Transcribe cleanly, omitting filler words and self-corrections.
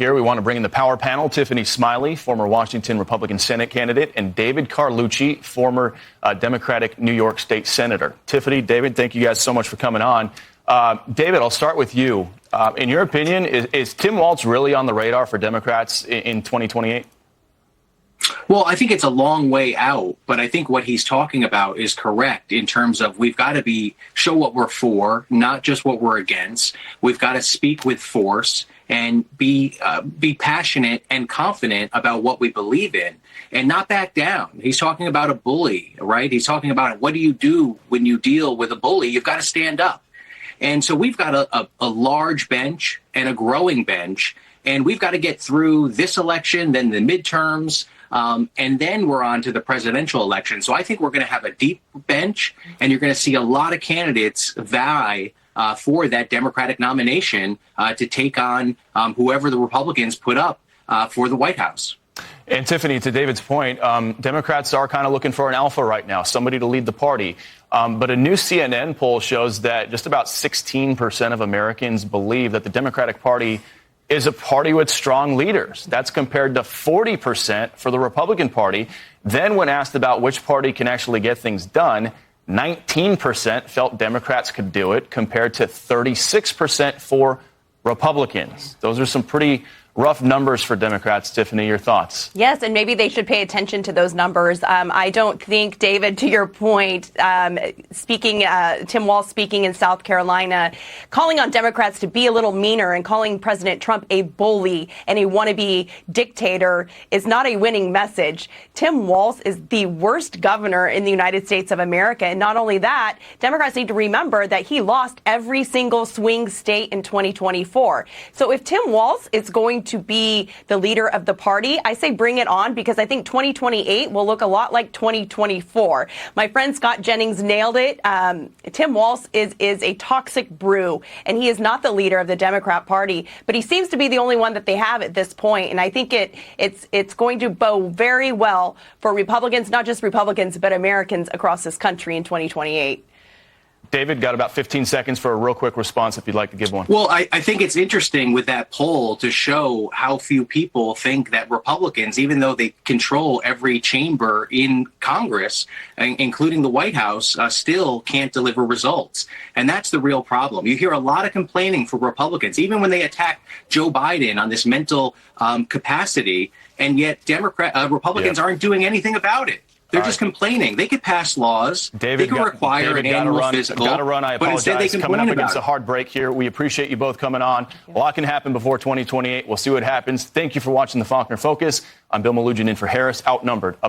Here we want to bring in the power panel, Tiffany Smiley, former Washington Republican Senate candidate, and David Carlucci, former Democratic New York State Senator. Tiffany, David, thank you guys so much for coming on. David, I'll start with you. In your opinion, is Tim Walz really on the radar for Democrats in 2028? Well, I think it's a long way out, but I think what he's talking about is correct in terms of we've got to show what we're for, not just what we're against. We've got to speak with force and be passionate and confident about what we believe in and not back down. He's talking about a bully, right? He's talking about what do you do when you deal with a bully? You've got to stand up. And so we've got a large bench and a growing bench, and we've got to get through this election, then the midterms, and then we're on to the presidential election. So I think we're going to have a deep bench, and you're going to see a lot of candidates vie for that Democratic nomination to take on whoever the Republicans put up for the White House. And Tiffany, to David's point, Democrats are kind of looking for an alpha right now, somebody to lead the party. But a new CNN poll shows that just about 16% of Americans believe that the Democratic Party is a party with strong leaders. That's compared to 40% for the Republican Party. Then when asked about which party can actually get things done, 19% felt Democrats could do it, compared to 36% for Republicans. Those are some pretty rough numbers for Democrats. Tiffany, your thoughts? Yes, and maybe they should pay attention to those numbers. I don't think, David, to your point, Tim Walz speaking in South Carolina, calling on Democrats to be a little meaner and calling President Trump a bully and a wannabe dictator is not a winning message. Tim Walz is the worst governor in the United States of America. And not only that, Democrats need to remember that he lost every single swing state in 2024. So if Tim Walz is going to be the leader of the party, I say bring it on, because I think 2028 will look a lot like 2024. My friend Scott Jennings nailed it. Tim Walz is a toxic brew, and he is not the leader of the Democrat Party, but he seems to be the only one that they have at this point. And I think it's going to bode very well for Republicans, not just Republicans, but Americans across this country in 2028. David, got about 15 seconds for a real quick response if you'd like to give one. Well, I think it's interesting with that poll to show how few people think that Republicans, even though they control every chamber in Congress, including the White House, still can't deliver results. And that's the real problem. You hear a lot of complaining from Republicans, even when they attack Joe Biden on this mental capacity, and yet Republicans aren't doing anything about it. They're just complaining. They could pass laws. They could require an annual physical. Got to run. I apologize. Coming up against a hard break here. We appreciate you both coming on. A lot can happen before 2028. We'll see what happens. Thank you for watching the Faulkner Focus. I'm Bill Malugin in for Harris. Outnumbered. Up